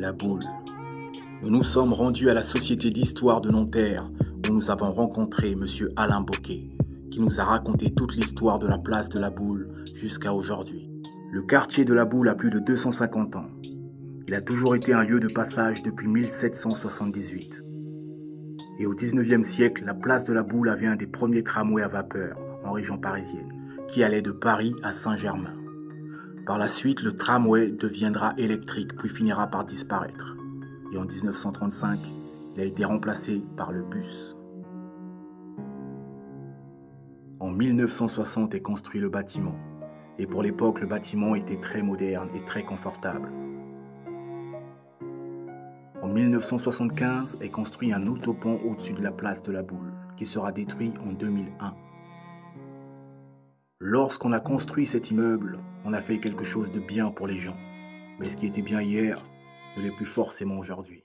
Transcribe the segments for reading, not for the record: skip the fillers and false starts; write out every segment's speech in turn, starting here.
La Boule. Nous nous sommes rendus à la Société d'Histoire de Nanterre où nous avons rencontré M. Alain Bocquet, qui nous a raconté toute l'histoire de la place de la Boule jusqu'à aujourd'hui. Le quartier de la Boule a plus de 250 ans. Il a toujours été un lieu de passage depuis 1778. Et au 19e siècle, la place de la Boule avait un des premiers tramways à vapeur en région parisienne, qui allait de Paris à Saint-Germain. Par la suite, le tramway deviendra électrique puis finira par disparaître. Et en 1935, il a été remplacé par le bus. En 1960 est construit le bâtiment. Et pour l'époque, le bâtiment était très moderne et très confortable. En 1975 est construit un autopont au-dessus de la place de la Boule, qui sera détruit en 2001. Lorsqu'on a construit cet immeuble, on a fait quelque chose de bien pour les gens. Mais ce qui était bien hier ne l'est plus forcément aujourd'hui.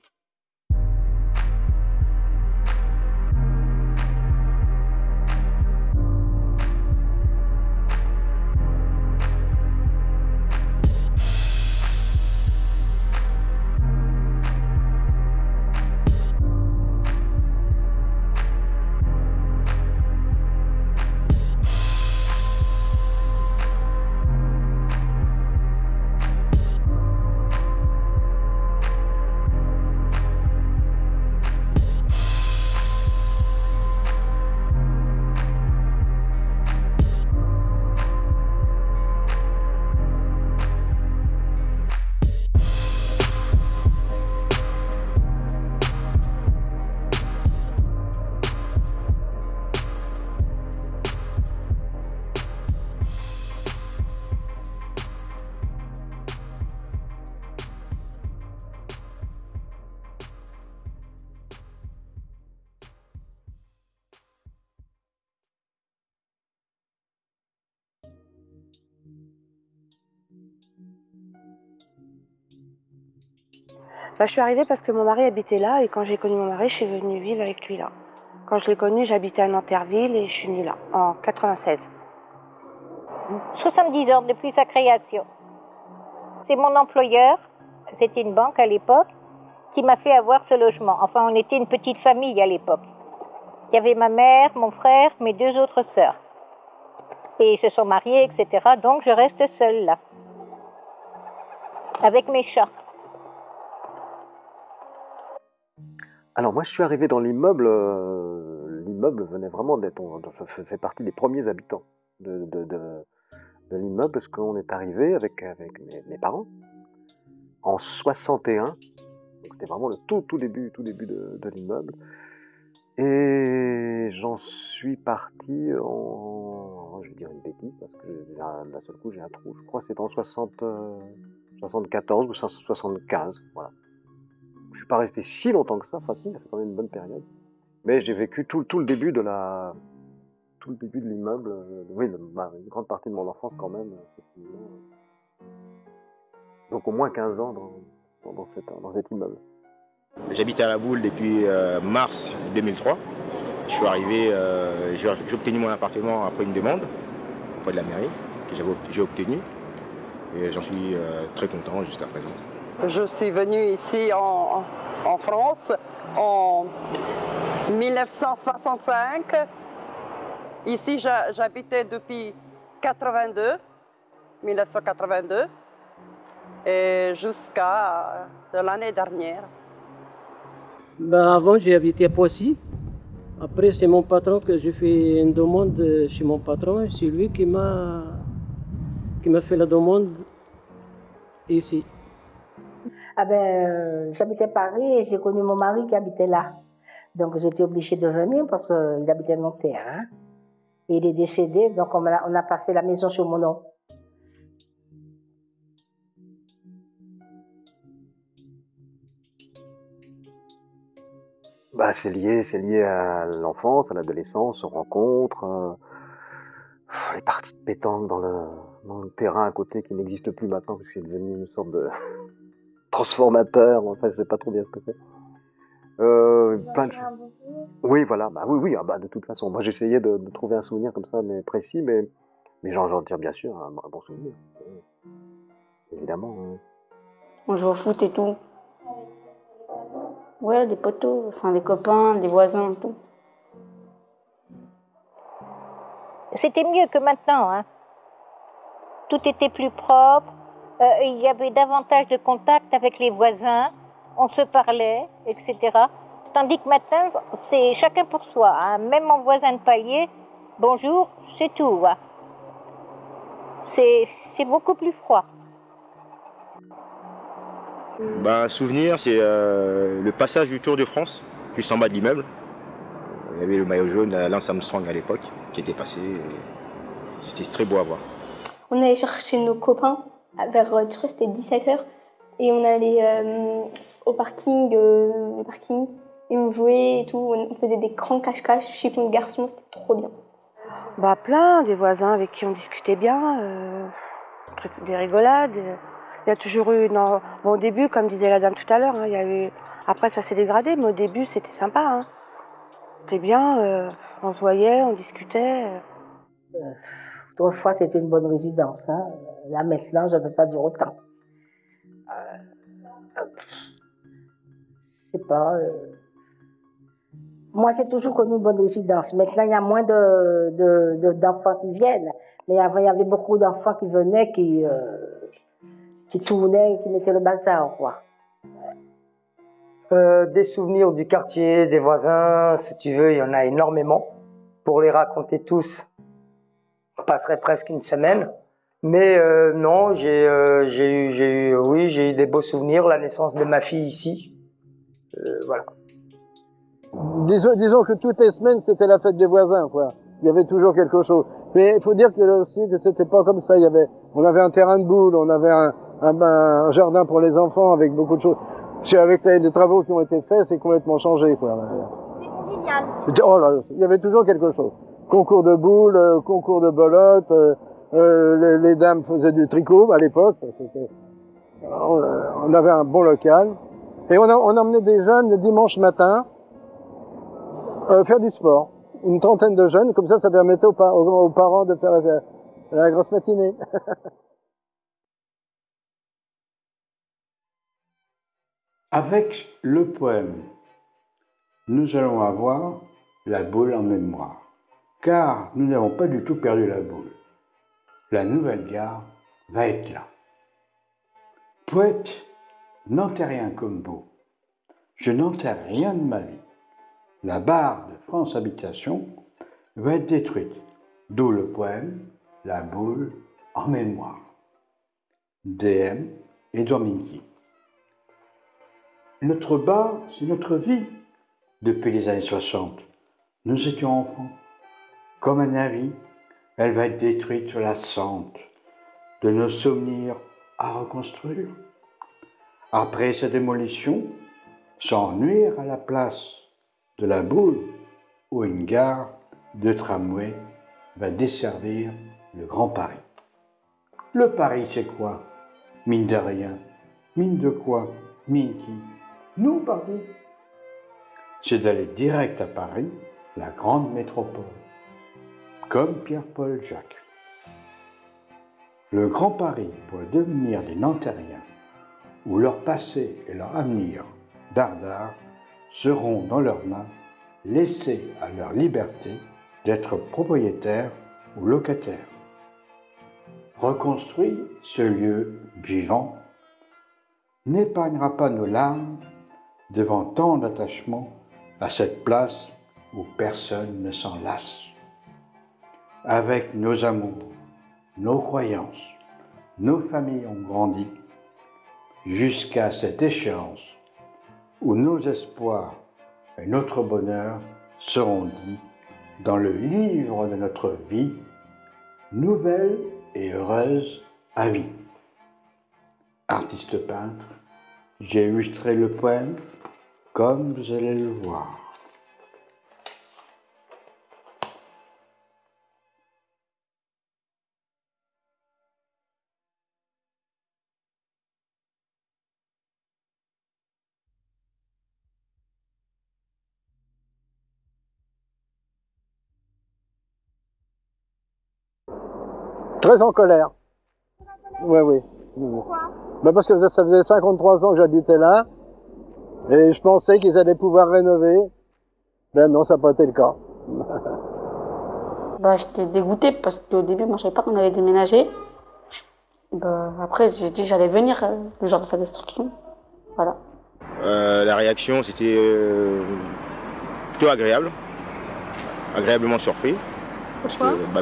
Je suis arrivée parce que mon mari habitait là et quand j'ai connu mon mari, je suis venue vivre avec lui là. Quand je l'ai connu, j'habitais à Nanterville et je suis venue là, en 96. 70 ans depuis sa création. C'est mon employeur, c'était une banque à l'époque, qui m'a fait avoir ce logement. Enfin, on était une petite famille à l'époque. Il y avait ma mère, mon frère, mes deux autres sœurs. Et ils se sont mariés, etc. Donc je reste seule là, avec mes chats. Alors moi je suis arrivé dans l'immeuble, l'immeuble venait vraiment d'être, ça fait partie des premiers habitants de l'immeuble parce qu'on est arrivé avec mes parents en 61, donc c'était vraiment le tout début de l'immeuble, et j'en suis parti je vais dire une bêtise parce que d'un seul coup j'ai un trou, je crois que c'était en 74 ou 75, voilà. Je suis pas resté si longtemps que ça, enfin si, ça fait quand même une bonne période. Mais j'ai vécu tout le début de l'immeuble, oui, une grande partie de mon enfance quand même, effectivement. Donc au moins 15 ans dans cet immeuble. J'habite à la Boule depuis mars 2003. Je suis arrivé, j'ai obtenu mon appartement après une demande auprès de la mairie que j'ai obtenue. Et j'en suis très content jusqu'à présent. Je suis venue ici en France en 1965. Ici, j'habitais depuis 1982, et jusqu'à l'année dernière. Avant, j'ai habité à Poissy. Après, c'est mon patron que j'ai fait une demande chez mon patron. C'est lui qui m'a fait la demande ici. J'habitais Paris et j'ai connu mon mari qui habitait là. Donc j'étais obligée de venir parce qu'il habitait Nanterre. Hein. Et il est décédé, donc on a passé la maison sur mon nom. C'est lié à l'enfance, à l'adolescence, aux rencontres, les parties de pétanque dans le terrain à côté qui n'existe plus maintenant parce que c'est devenu une sorte de transformateur, enfin je sais pas trop bien ce que c'est. Plein de choses. Oui, voilà, oui, de toute façon. Moi j'essayais de trouver un souvenir comme ça, mais précis, mais j'en tire bien sûr un bon souvenir. Évidemment. On joue au foot et tout. Ouais, des potos, enfin des copains, des voisins, tout. C'était mieux que maintenant, hein. Tout était plus propre, il y avait davantage de contact avec les voisins, on se parlait, etc. Tandis que maintenant, c'est chacun pour soi, hein. Même mon voisin de palier, bonjour, c'est tout, hein. C'est beaucoup plus froid. Un souvenir, c'est le passage du Tour de France, juste en bas de l'immeuble. Il y avait le maillot jaune, Lance Armstrong à l'époque, qui était passé. C'était très beau à voir. On allait chercher nos copains vers, je crois que c'était 17h, et on allait au parking, le parking, et on jouait et tout. On faisait des grands cache-cache chez mon garçon, c'était trop bien. Bah plein, des voisins avec qui on discutait bien, des rigolades. Il y a toujours eu, non, bon, au début, comme disait la dame tout à l'heure, hein, il y a eu, après ça s'est dégradé, mais au début c'était sympa. Hein. C'était bien, on se voyait, on discutait. Autrefois c'était une bonne résidence. Hein. Là maintenant, je ne peux pas dire autant. C'est pas. Moi, j'ai toujours connu une bonne résidence. Maintenant, il y a moins d'enfants qui viennent. Mais avant, il y avait beaucoup d'enfants qui venaient, qui tournaient et qui mettaient le bazar, quoi. Des souvenirs du quartier, des voisins, si tu veux, il y en a énormément. Pour les raconter tous, on passerait presque une semaine. Mais non, j'ai eu des beaux souvenirs. La naissance de ma fille ici, voilà. Disons que toutes les semaines, c'était la fête des voisins, quoi. Il y avait toujours quelque chose. Mais il faut dire que aussi que c'était pas comme ça. On avait un terrain de boules, on avait un jardin pour les enfants avec beaucoup de choses. Avec les travaux qui ont été faits, c'est complètement changé, quoi. Oh là, il y avait toujours quelque chose. Concours de boules, concours de belote, les dames faisaient du tricot à l'époque. On avait un bon local. Et on emmenait des jeunes le dimanche matin faire du sport. Une trentaine de jeunes, comme ça permettait aux parents de faire la grosse matinée. Avec le poème, nous allons avoir la boule en mémoire, car nous n'avons pas du tout perdu la boule. La nouvelle gare va être là. Poète n'enterre comme beau. Je n'enterre rien de ma vie. La barre de France Habitation va être détruite, d'où le poème La boule en mémoire. DM Édouard Minky. Notre bar, c'est notre vie. Depuis les années 60, nous étions enfants. Comme un navire, elle va être détruite sur la sente de nos souvenirs à reconstruire. Après sa démolition, sans nuire à la place de la boule où une gare de tramway va desservir le Grand Paris. Le Paris, c'est quoi? Mine de rien. Mine de quoi? Mine qui? Nous, pardi. C'est d'aller direct à Paris, la grande métropole, comme Pierre-Paul Jacques. Le Grand Paris pour le devenir des Nantériens, où leur passé et leur avenir, dardard, seront dans leurs mains, laissés à leur liberté d'être propriétaires ou locataires. Reconstruire ce lieu vivant n'épargnera pas nos larmes devant tant d'attachement à cette place où personne ne s'en lasse. Avec nos amours, nos croyances, nos familles ont grandi jusqu'à cette échéance où nos espoirs et notre bonheur seront dits dans le livre de notre vie, nouvelle et heureuse à vie. Artiste peintre, j'ai illustré le poème comme vous allez le voir. Très en colère. Oui. Pourquoi? Parce que ça faisait 53 ans que j'habitais là. Et je pensais qu'ils allaient pouvoir rénover. Ben non, ça n'a pas été le cas. Bah, j'étais dégoûtée parce qu'au début, moi, je savais pas qu'on allait déménager. Bah, après, j'ai dit que j'allais venir le jour de sa destruction. Voilà. La réaction, c'était plutôt agréable. Agréablement surpris.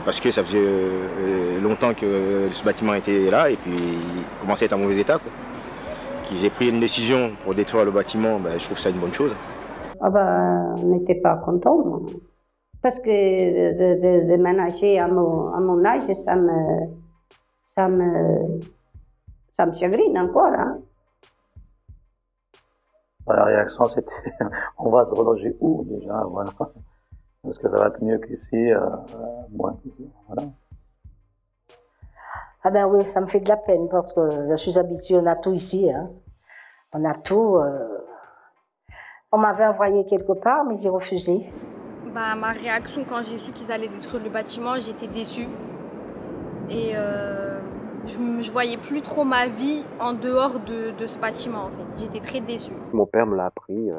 Parce que ça faisait longtemps que ce bâtiment était là et puis il commençait à être en mauvais état. Qu'ils aient pris une décision pour détruire le bâtiment, je trouve ça une bonne chose. Ah ben, on n'était pas contents. Parce que de déménager à mon âge, ça me chagrine encore. Hein. La réaction, c'était on va se reloger où déjà, voilà. Est-ce que ça va être mieux qu'ici, moins qu'ici, voilà. Ah ben oui, ça me fait de la peine parce que je suis habituée, on a tout ici. Hein. On a tout. On m'avait envoyé quelque part, mais j'ai refusé. Bah, ma réaction quand j'ai su qu'ils allaient détruire le bâtiment, j'étais déçue. Et je voyais plus trop ma vie en dehors de ce bâtiment en fait. J'étais très déçue. Mon père me l'a appris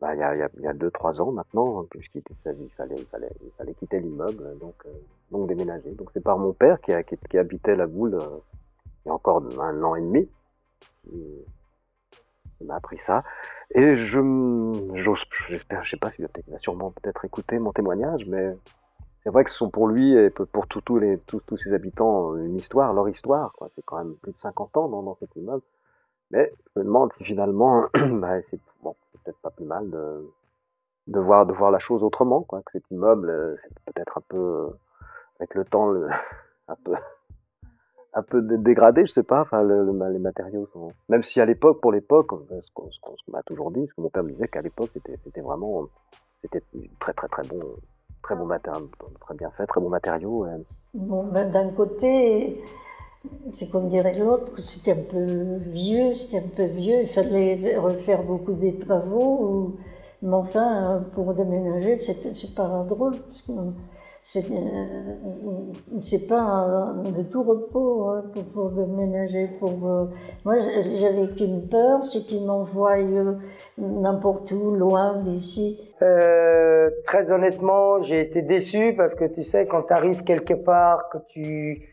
il y a 2-3 ans maintenant, puisqu'il était sa vie, il fallait quitter l'immeuble, donc déménager. Donc c'est par mon père qui habitait la Boule il y a encore 1 an et demi. Il m'a appris ça. Et j'espère, je sais pas, il va sûrement peut-être écouter mon témoignage, mais c'est vrai que ce sont pour lui et pour tous ses habitants une histoire, leur histoire, quoi. C'est quand même plus de 50 ans dans cet immeuble. Mais je me demande si finalement, c'est peut-être pas plus mal de voir la chose autrement, quoi. Que cet immeuble, c'est peut-être un peu, avec le temps, un peu dégradé, je sais pas. Enfin, les matériaux sont, même si à l'époque, pour l'époque, ce qu'on m'a toujours dit, ce que mon père me disait qu'à l'époque, c'était vraiment, c'était très bon matériau, très bien fait, très bon matériau. Bon, d'un côté, c'est comme dirait l'autre, c'était un peu vieux, il fallait refaire beaucoup des travaux, mais enfin, pour déménager, c'est pas drôle, parce que c'est pas de tout repos hein, pour déménager. Moi, j'avais qu'une peur, c'est qu'ils m'envoient n'importe où, loin d'ici. Très honnêtement, j'ai été déçu parce que tu sais, quand tu arrives quelque part, que tu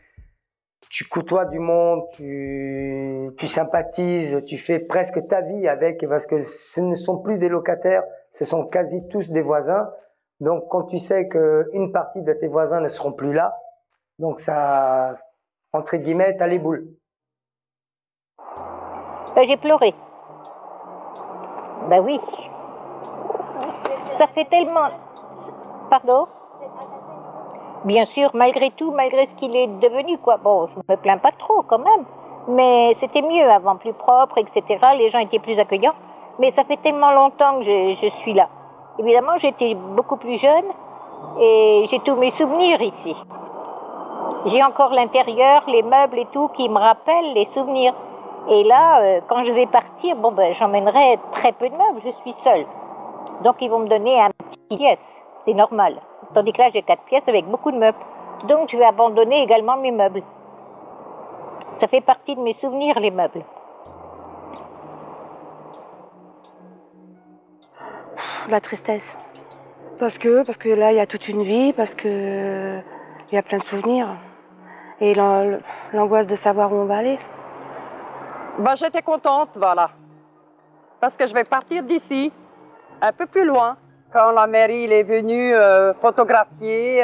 côtoies du monde, tu sympathises, tu fais presque ta vie avec, parce que ce ne sont plus des locataires, ce sont quasi tous des voisins. Donc, quand tu sais qu'une partie de tes voisins ne seront plus là, donc ça, entre guillemets, t'as les boules. J'ai pleuré. Ben oui. Ça fait tellement... Pardon ? Bien sûr, malgré tout, malgré ce qu'il est devenu, quoi. Bon, je me plains pas trop, quand même. Mais c'était mieux avant, plus propre, etc. Les gens étaient plus accueillants. Mais ça fait tellement longtemps que je suis là. Évidemment, j'étais beaucoup plus jeune et j'ai tous mes souvenirs ici. J'ai encore l'intérieur, les meubles et tout qui me rappellent les souvenirs. Et là, quand je vais partir, j'emmènerai très peu de meubles, je suis seule. Donc ils vont me donner un petit pièce, c'est normal. Tandis que là, j'ai 4 pièces avec beaucoup de meubles. Donc je vais abandonner également mes meubles. Ça fait partie de mes souvenirs, les meubles. La tristesse. Parce que là, il y a toute une vie, parce que il y a plein de souvenirs. Et l'angoisse de savoir où on va aller. J'étais contente, voilà. Parce que je vais partir d'ici, un peu plus loin. Quand la mairie est venue photographier,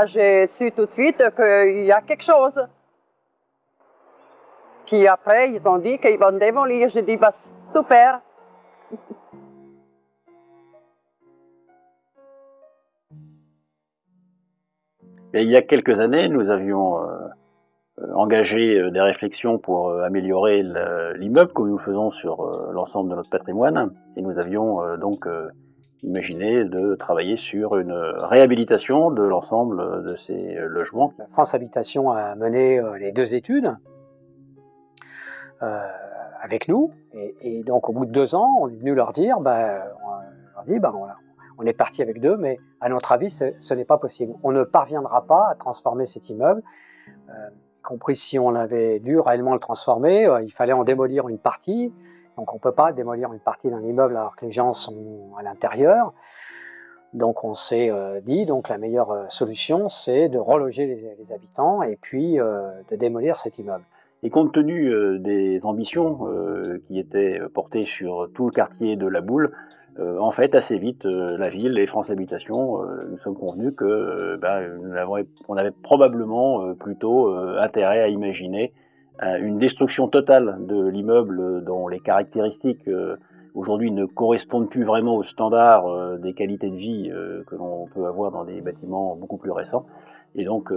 j'ai su tout de suite qu'il y a quelque chose. Puis après, ils ont dit qu'ils vont démolir. J'ai dit, super. Et il y a quelques années, nous avions engagé des réflexions pour améliorer l'immeuble que nous faisons sur l'ensemble de notre patrimoine. Et nous avions imaginé de travailler sur une réhabilitation de l'ensemble de ces logements. France Habitation a mené les 2 études avec nous. Et donc, au bout de 2 ans, on est venu leur dire, on est parti avec 2, mais à notre avis, ce n'est pas possible. On ne parviendra pas à transformer cet immeuble, y compris si on avait dû réellement le transformer, il fallait en démolir une partie, Donc on ne peut pas démolir une partie d'un immeuble alors que les gens sont à l'intérieur. Donc on s'est dit, donc la meilleure solution, c'est de reloger les habitants et puis de démolir cet immeuble. Et compte tenu des ambitions qui étaient portées sur tout le quartier de La Boule, en fait, assez vite, la ville et France Habitation, nous sommes convenus que on avait probablement plutôt intérêt à imaginer une destruction totale de l'immeuble dont les caractéristiques aujourd'hui ne correspondent plus vraiment aux standards des qualités de vie que l'on peut avoir dans des bâtiments beaucoup plus récents, et donc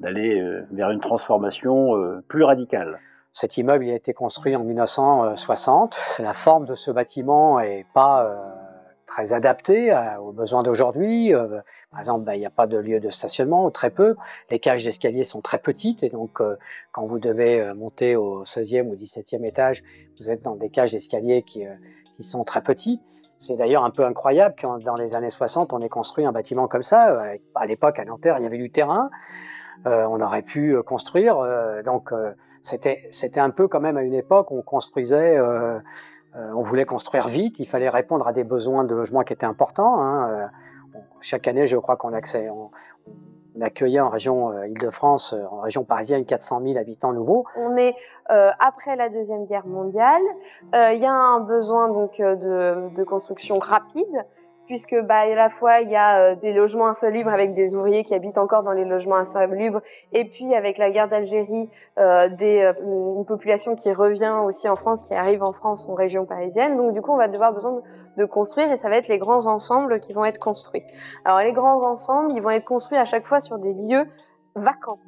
d'aller vers une transformation plus radicale. Cet immeuble il a été construit en 1960. La forme de ce bâtiment n'est pas très adaptée aux besoins d'aujourd'hui. Par exemple, il n'y a pas de lieu de stationnement, ou très peu. Les cages d'escalier sont très petites et donc quand vous devez monter au 16e ou 17e étage, vous êtes dans des cages d'escalier qui sont très petites. C'est d'ailleurs un peu incroyable que dans les années 60, on ait construit un bâtiment comme ça. À l'époque, à Nanterre, il y avait du terrain. On aurait pu construire. Donc c'était un peu quand même à une époque où on construisait, on voulait construire vite, il fallait répondre à des besoins de logement qui étaient importants. Chaque année, je crois qu'on accueillait en région Île-de-France, en région parisienne, 400 000 habitants nouveaux. On est après la Deuxième Guerre mondiale. Il y a un besoin donc de construction rapide, puisque à la fois il y a des logements insalubres avec des ouvriers qui habitent encore dans les logements insalubres, et puis avec la guerre d'Algérie, une population qui revient aussi en France, qui arrive en France en région parisienne. Donc du coup on va devoir besoin de construire, et ça va être les grands ensembles qui vont être construits. Alors les grands ensembles, ils vont être construits à chaque fois sur des lieux vacants.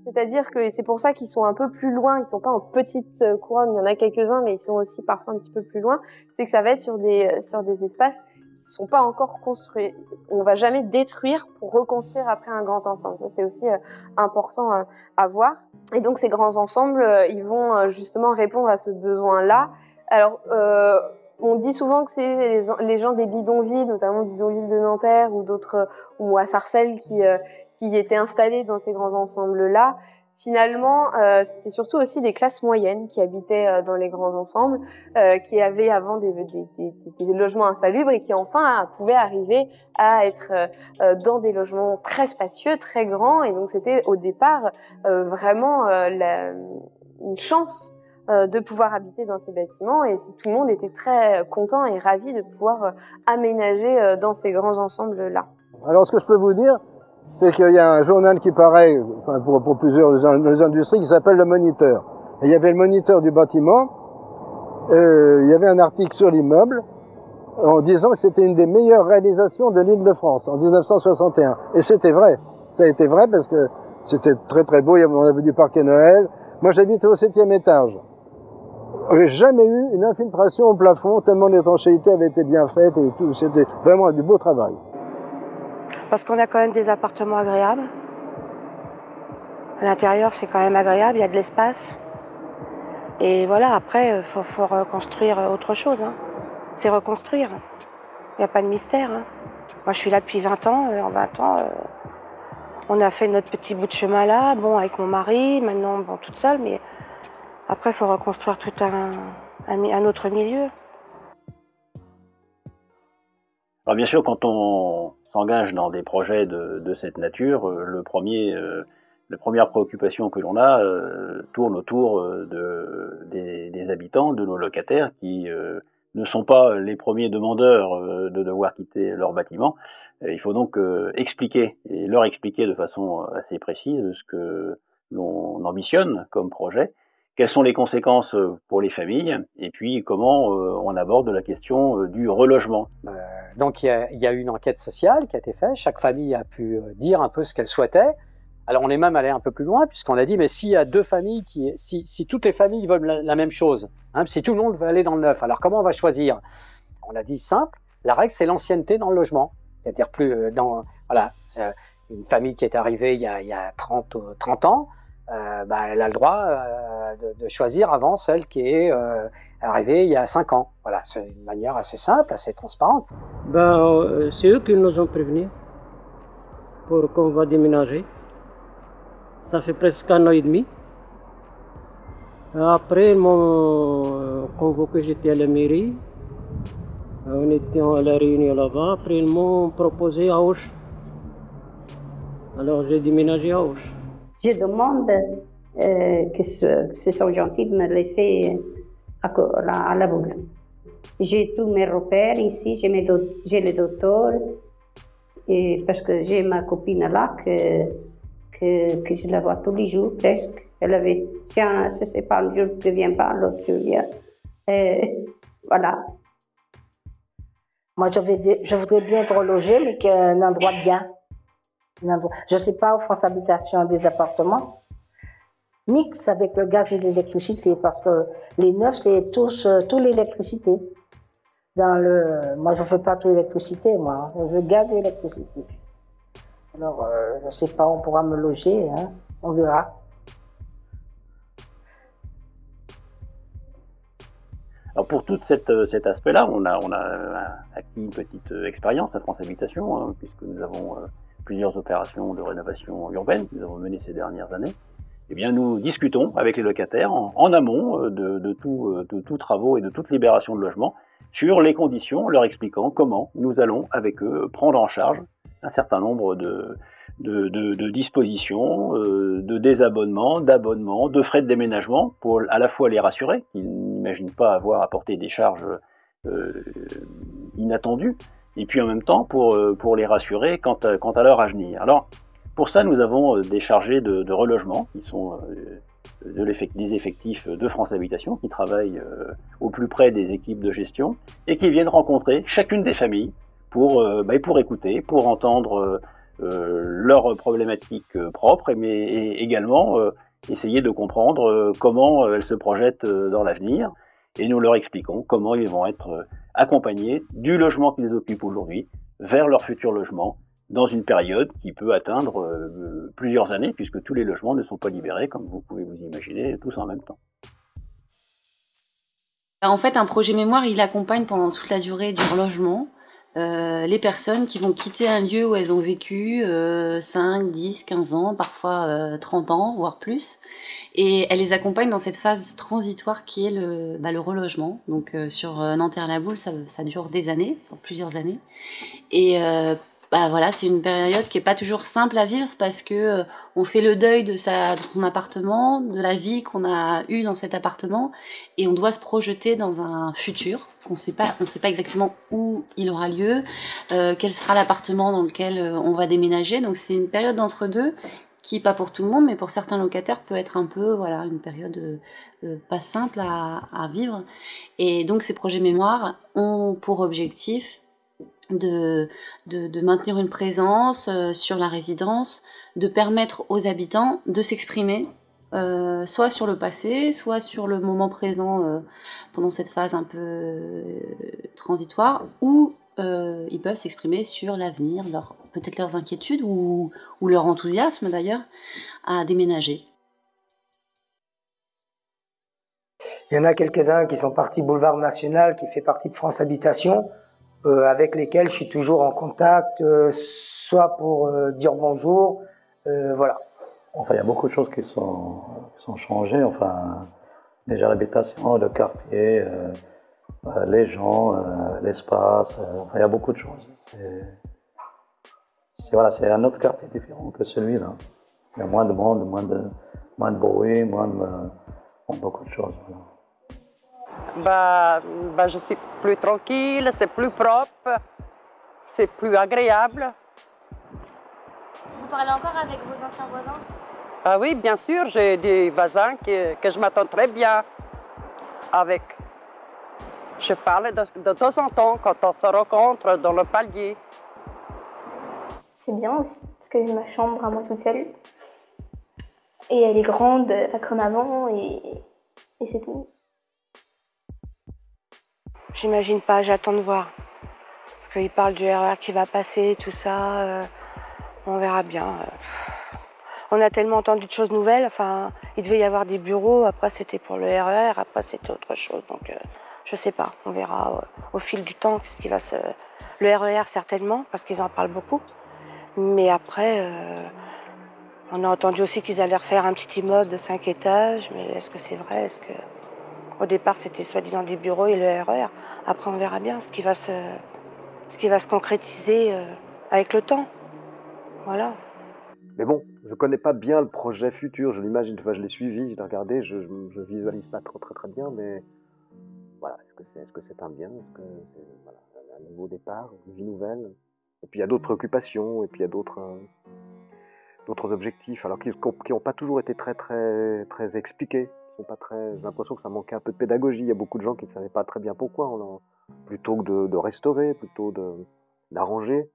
C'est-à-dire que c'est pour ça qu'ils sont un peu plus loin, ils sont pas en petite couronne, il y en a quelques-uns, mais ils sont aussi parfois un petit peu plus loin. C'est que ça va être sur des espaces qui sont pas encore construits. On va jamais détruire pour reconstruire après un grand ensemble. Ça, c'est aussi important à voir. Et donc, ces grands ensembles, ils vont justement répondre à ce besoin-là. Alors, on dit souvent que c'est les gens des bidonvilles, notamment le bidonville de Nanterre ou d'autres, ou à Sarcelles, qui étaient installés dans ces grands ensembles-là. Finalement, c'était surtout aussi des classes moyennes qui habitaient dans les grands ensembles, qui avaient avant des logements insalubres et qui enfin pouvaient arriver à être dans des logements très spacieux, très grands. Et donc c'était au départ vraiment une chance de pouvoir habiter dans ces bâtiments, et tout le monde était très content et ravi de pouvoir aménager dans ces grands ensembles-là. Alors ce que je peux vous dire, c'est qu'il y a un journal qui paraît, enfin pour plusieurs industries, qui s'appelle Le Moniteur. Et il y avait le Moniteur du bâtiment, il y avait un article sur l'immeuble, en disant que c'était une des meilleures réalisations de l'Île-de-France, en 1961. Et c'était vrai. Ça a été vrai parce que c'était très très beau, on avait du parquet Noël. Moi j'habitais au 7e étage. J'ai jamais eu une infiltration au plafond, tellement l'étanchéité avait été bien faite et tout. C'était vraiment du beau travail. Parce qu'on a quand même des appartements agréables. À l'intérieur, c'est quand même agréable, il y a de l'espace. Et voilà, après, faut reconstruire autre chose. C'est reconstruire. Il n'y a pas de mystère. Moi, je suis là depuis 20 ans. En 20 ans, on a fait notre petit bout de chemin là, bon, avec mon mari, maintenant, bon, toute seule, mais après, il faut reconstruire tout un autre milieu. Alors bien sûr, quand on s'engage dans des projets de cette nature, la première préoccupation que l'on a tourne autour des habitants, de nos locataires, qui ne sont pas les premiers demandeurs de devoir quitter leur bâtiment. Il faut donc expliquer, et leur expliquer de façon assez précise ce que l'on ambitionne comme projet, quelles sont les conséquences pour les familles, et puis comment on aborde la question du relogement. Donc il y a eu une enquête sociale qui a été faite, chaque famille a pu dire un peu ce qu'elle souhaitait. Alors on est même allé un peu plus loin, puisqu'on a dit, mais s'il y a deux familles, si toutes les familles veulent la même chose, si tout le monde veut aller dans le neuf, alors comment on va choisir? On a dit simple, la règle c'est l'ancienneté dans le logement. C'est-à-dire une famille qui est arrivée il y a 30 ans, elle a le droit de choisir avant celle qui est arrivée il y a 5 ans. Voilà, c'est une manière assez simple, assez transparente. C'est eux qui nous ont prévenus pour qu'on va déménager. Ça fait presque 1 an et demi. Après, convoqué, j'étais à la mairie. On était à la réunion là-bas. Après, ils m'ont proposé à Auch. Alors, j'ai déménagé à Auch. Je demande que ce sont gentils de me laisser à la boule. J'ai tous mes repères ici, j'ai les docteurs, et parce que j'ai ma copine là que je la vois tous les jours presque. Si c'est pas un jour que je ne viens pas, l'autre je viens. Voilà. Moi, je voudrais bien être logée, mais qu'un endroit bien. Je ne sais pas, France Habitation des appartements, mix avec le gaz et l'électricité, parce que les neufs, c'est tout l'électricité. Moi, je ne veux pas tout l'électricité, moi. Je veux gaz et électricité. Alors, je ne sais pas, on pourra me loger, hein, on verra. Alors pour tout cet aspect-là, on a acquis une petite expérience à France Habitation, hein, puisque nous avons plusieurs opérations de rénovation urbaine que nous avons menées ces dernières années. Eh bien, nous discutons avec les locataires en amont de tout travaux et de toute libération de logement sur les conditions, leur expliquant comment nous allons avec eux prendre en charge un certain nombre de dispositions, de désabonnements, d'abonnements, de frais de déménagement, pour à la fois les rassurer, qu'ils n'imaginent pas avoir à porter des charges inattendues, et puis en même temps pour les rassurer quant à leur avenir. Alors, pour ça, nous avons des chargés de relogement, qui sont des effectifs de France Habitation, qui travaillent au plus près des équipes de gestion, et qui viennent rencontrer chacune des familles pour écouter, pour entendre leurs problématiques propres, mais également essayer de comprendre comment elles se projettent dans l'avenir, et nous leur expliquons comment ils vont être accompagnés du logement qu'ils occupent aujourd'hui vers leur futur logement, dans une période qui peut atteindre plusieurs années, puisque tous les logements ne sont pas libérés, comme vous pouvez vous imaginer, tous en même temps. En fait, un projet mémoire, il accompagne pendant toute la durée du relogement les personnes qui vont quitter un lieu où elles ont vécu 5, 10, 15 ans, parfois 30 ans, voire plus. Et elle les accompagne dans cette phase transitoire qui est le relogement. Donc sur Nanterre-la-Boule, ça dure des années, plusieurs années. Et voilà, c'est une période qui n'est pas toujours simple à vivre parce que on fait le deuil de son appartement, de la vie qu'on a eue dans cet appartement, et on doit se projeter dans un futur. On ne sait pas exactement où il aura lieu, quel sera l'appartement dans lequel on va déménager. Donc c'est une période d'entre-deux qui, pas pour tout le monde, mais pour certains locataires, peut être un peu une période pas simple à vivre. Et donc ces projets mémoire ont pour objectif de maintenir une présence sur la résidence, de permettre aux habitants de s'exprimer, soit sur le passé, soit sur le moment présent pendant cette phase un peu transitoire, où ils peuvent s'exprimer sur l'avenir, peut-être leurs inquiétudes ou leur enthousiasme d'ailleurs à déménager. Il y en a quelques-uns qui sont partis Boulevard National, qui fait partie de France Habitation, avec lesquels je suis toujours en contact, soit pour dire bonjour, voilà. Enfin, il y a beaucoup de choses qui sont changées. Enfin, déjà l'habitation, le quartier, les gens, l'espace. Enfin, il y a beaucoup de choses. C'est un autre quartier différent que celui-là. Il y a moins de monde, moins de bruit, beaucoup de choses. Voilà. Je suis plus tranquille, c'est plus propre, c'est plus agréable. Vous parlez encore avec vos anciens voisins? Ah oui, bien sûr, j'ai des voisins que je m'entends très bien avec. Je parle de temps en temps quand on se rencontre dans le palier. C'est bien aussi, parce que j'ai ma chambre à moi toute seule. Et elle est grande, pas comme avant, et c'est tout. J'imagine pas, j'attends de voir. Parce qu'il parle du RER qui va passer, tout ça, on verra bien. On a tellement entendu de choses nouvelles, enfin, il devait y avoir des bureaux, après c'était pour le RER, après c'était autre chose, donc je sais pas, on verra au fil du temps ce qui va se... Le RER certainement, parce qu'ils en parlent beaucoup, mais après, on a entendu aussi qu'ils allaient refaire un petit immeuble de 5 étages, mais est-ce que c'est vrai, Au départ, c'était soi-disant des bureaux et le RER. Après, on verra bien ce qui va se concrétiser avec le temps. Voilà. Mais bon, je connais pas bien le projet futur, je l'imagine, enfin, je l'ai suivi, je l'ai regardé, je visualise pas trop très bien, mais voilà, est-ce que c'est un bien, est-ce que c'est voilà, un nouveau départ, une vie nouvelle? Et puis il y a d'autres préoccupations, et puis il y a d'autres objectifs, alors qui n'ont pas toujours été très expliqués. Ils sont pas très. J'ai l'impression que ça manquait un peu de pédagogie. Il y a beaucoup de gens qui ne savaient pas très bien pourquoi. Plutôt que de restaurer, plutôt d'arranger,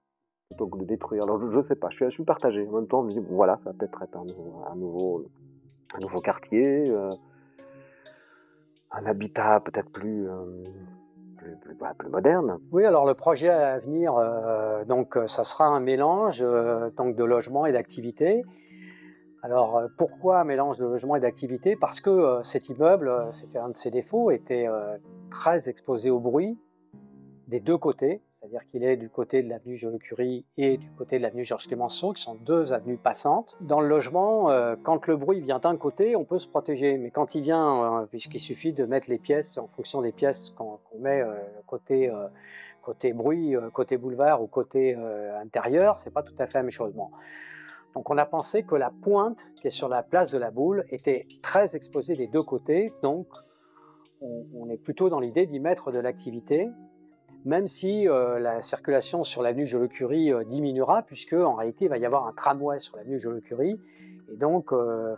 plutôt que de détruire. Alors je sais pas, je suis partagé. En même temps, je me dis bon, voilà, ça va peut-être être un nouveau quartier, un habitat peut-être plus moderne. Oui, alors le projet à venir, donc ça sera un mélange donc de logement et d'activité. Alors pourquoi un mélange de logement et d'activité? Parce que cet immeuble, c'était un de ses défauts, était très exposé au bruit des deux côtés, c'est-à-dire qu'il est du côté de l'avenue Joliot-Curie et du côté de l'avenue Georges Clemenceau, qui sont deux avenues passantes. Dans le logement, quand le bruit vient d'un côté, on peut se protéger, mais quand il vient, puisqu'il suffit de mettre les pièces en fonction des pièces qu'on met côté bruit, côté boulevard ou côté intérieur, c'est pas tout à fait la même chose. Bon. Donc on a pensé que la pointe qui est sur la place de la Boule était très exposée des deux côtés, donc on est plutôt dans l'idée d'y mettre de l'activité, même si la circulation sur l'avenue Joliot-Curie diminuera, puisque en réalité il va y avoir un tramway sur l'avenue Joliot-Curie, et donc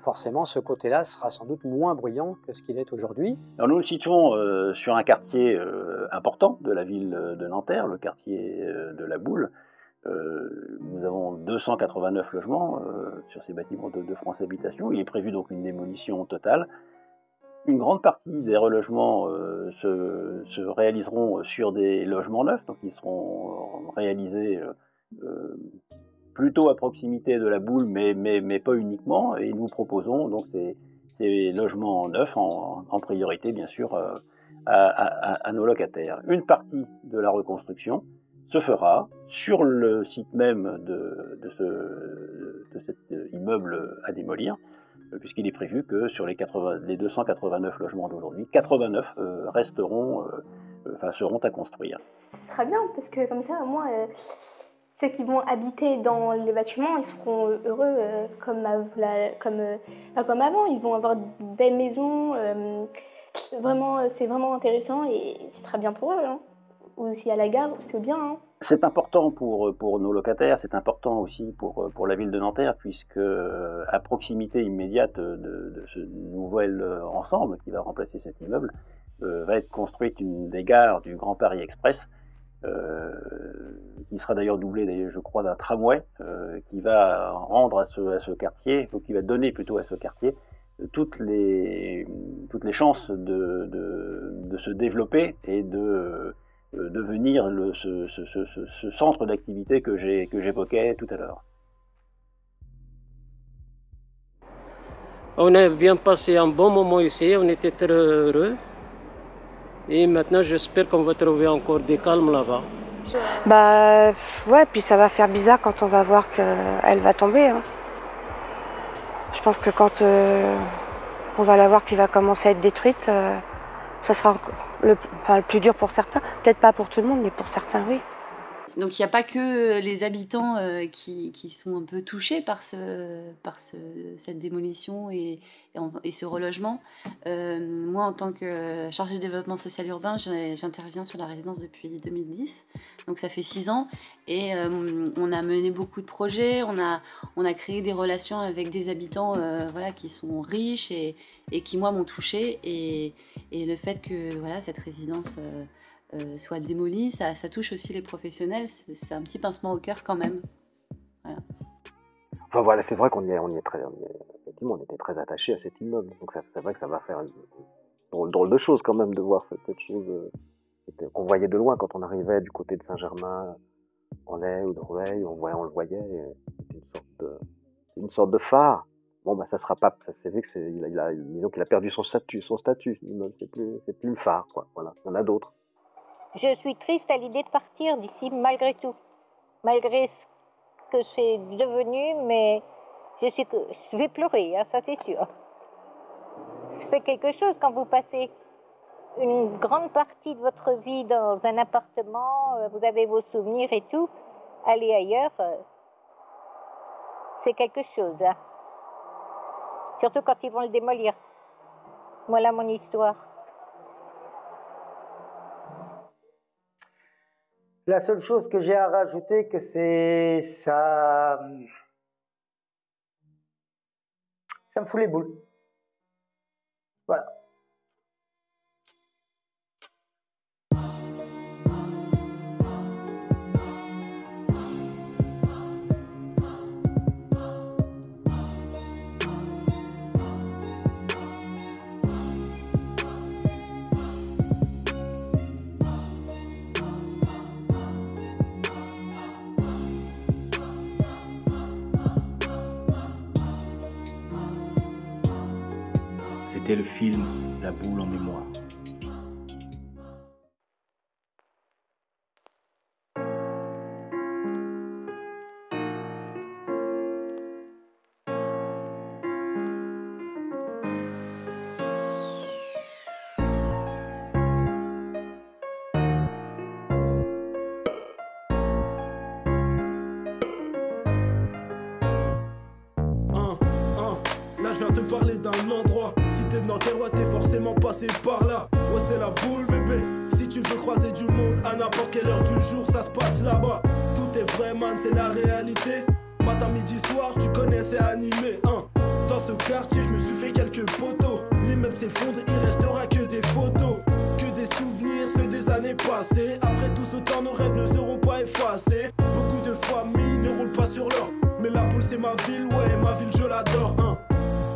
forcément ce côté-là sera sans doute moins bruyant que ce qu'il est aujourd'hui. Alors nous nous situons sur un quartier important de la ville de Nanterre, le quartier de la Boule. Nous avons 289 logements sur ces bâtiments de France Habitation. Il est prévu donc une démolition totale. Une grande partie des relogements se réaliseront sur des logements neufs, donc ils seront réalisés plutôt à proximité de la Boule, mais pas uniquement. Et nous proposons donc ces logements neufs en priorité, bien sûr, à nos locataires. Une partie de la reconstruction se fera sur le site même de cet immeuble à démolir, puisqu'il est prévu que sur les 289 logements d'aujourd'hui, 89 seront à construire. Ce sera bien, parce que comme ça, au moins, ceux qui vont habiter dans les bâtiments, ils seront heureux comme avant. Ils vont avoir de belles maisons. C'est vraiment intéressant et ce sera bien pour eux. Hein. Ou s'il y a la gare, c'est bien. Hein. C'est important pour nos locataires, c'est important aussi pour la ville de Nanterre, puisque à proximité immédiate de ce nouvel ensemble qui va remplacer cet immeuble, va être construite une des gares du Grand Paris Express, qui sera d'ailleurs doublée, je crois, d'un tramway, qui va rendre à ce quartier, ou qui va donner plutôt à ce quartier, toutes les chances de se développer et de devenir ce centre d'activité que j'évoquais tout à l'heure. On a bien passé un bon moment ici, on était très heureux. Et maintenant, j'espère qu'on va trouver encore des calmes là-bas. Bah ouais, puis ça va faire bizarre quand on va voir qu'elle va tomber. Hein. Je pense que quand on va la voir qui va commencer à être détruite, ça sera le plus dur pour certains. Peut-être pas pour tout le monde, mais pour certains, oui. Donc il n'y a pas que les habitants qui sont un peu touchés par cette démolition et ce relogement. Moi, en tant que chargée de développement social urbain, j'interviens sur la résidence depuis 2010. Donc ça fait 6 ans et on a mené beaucoup de projets. On a créé des relations avec des habitants qui sont riches et qui, moi, m'ont touchée. Et le fait que cette résidence soit démolie, ça touche aussi les professionnels, c'est un petit pincement au cœur quand même. Voilà. Enfin voilà, c'est vrai qu'on effectivement, on était très attachés à cet immeuble, donc c'est vrai que ça va faire une drôle de chose quand même de voir cette chose qu'on voyait de loin quand on arrivait du côté de Saint-Germain, en Laye ou de Rueil, on le voyait, c'était une sorte de phare. Bon bah ça sera pas, ça c'est vrai que disons qu'il a perdu son statut, l'immeuble, c'est plus le phare quoi. Voilà, il y en a d'autres. Je suis triste à l'idée de partir d'ici malgré tout, malgré ce que c'est devenu, mais je vais pleurer, hein, ça c'est sûr. Je fais quelque chose quand vous passez. une grande partie de votre vie dans un appartement, vous avez vos souvenirs et tout, aller ailleurs, c'est quelque chose. Hein. Surtout quand ils vont le démolir. Voilà mon histoire. La seule chose que j'ai à rajouter, que c'est ça me fout les boules. Voilà. C'était le film La boule en mémoire. Là je viens te parler d'un endroit. Si t'es de Nanterre, ouais, t'es forcément passé par là. Ouais, c'est la boule, bébé. Si tu veux croiser du monde à n'importe quelle heure du jour, ça se passe là-bas. Tout est vrai, man, c'est la réalité. Matin, midi, soir, tu connais, c'est animé, hein. Dans ce quartier, je me suis fait quelques poteaux. Les meubles s'effondrent, il restera que des photos, que des souvenirs, ceux des années passées. Après tout ce temps, nos rêves ne seront pas effacés. Beaucoup de familles ne roulent pas sur l'or. Mais la boule, c'est ma ville, ouais, ma ville, je l'adore, hein.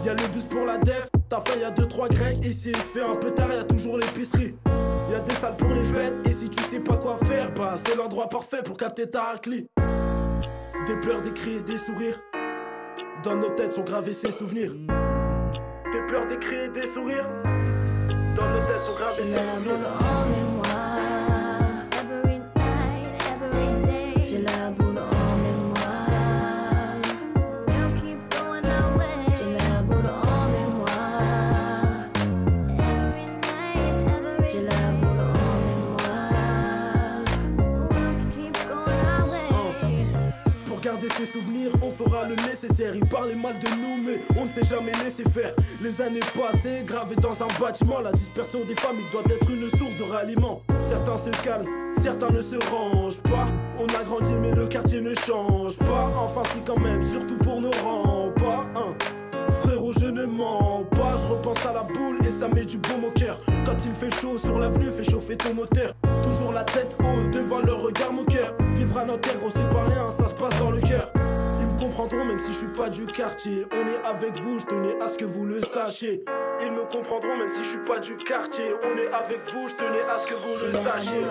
Y'a le bus pour la def, t'as faim, y'a 2-3 grecs. Ici il se fait un peu tard, y'a toujours l'épicerie. Y'a des salles pour les fêtes, et si tu sais pas quoi faire, bah c'est l'endroit parfait pour capter ta raclie. Des pleurs, des cris et des sourires, dans nos têtes sont gravés ces souvenirs. Des pleurs, des cris et des sourires, dans nos têtes sont gravés ces souvenirs. J'ai la boule en mémoire. Garder ses souvenirs, on fera le nécessaire. Ils parlaient mal de nous, mais on ne s'est jamais laissé faire. Les années passées, gravées dans un bâtiment, la dispersion des familles doit être une source de ralliement. Certains se calment, certains ne se rangent pas. On a grandi, mais le quartier ne change pas. Enfin, si quand même, surtout pour nos rangs, pas hein. Frérot, je ne mens pas, je repense à la boule et ça met du baume au cœur. Quand il fait chaud sur l'avenue, fais chauffer ton moteur. Toujours la tête haute devant le regard moqueur. Vivre à Nanterre, gros c'est pas rien, ça se passe dans le cœur. Ils me comprendront même si je suis pas du quartier. On est avec vous, je tenais à ce que vous le sachiez. Ils me comprendront même si je suis pas du quartier. On est avec vous, je tenais à ce que vous le sachiez.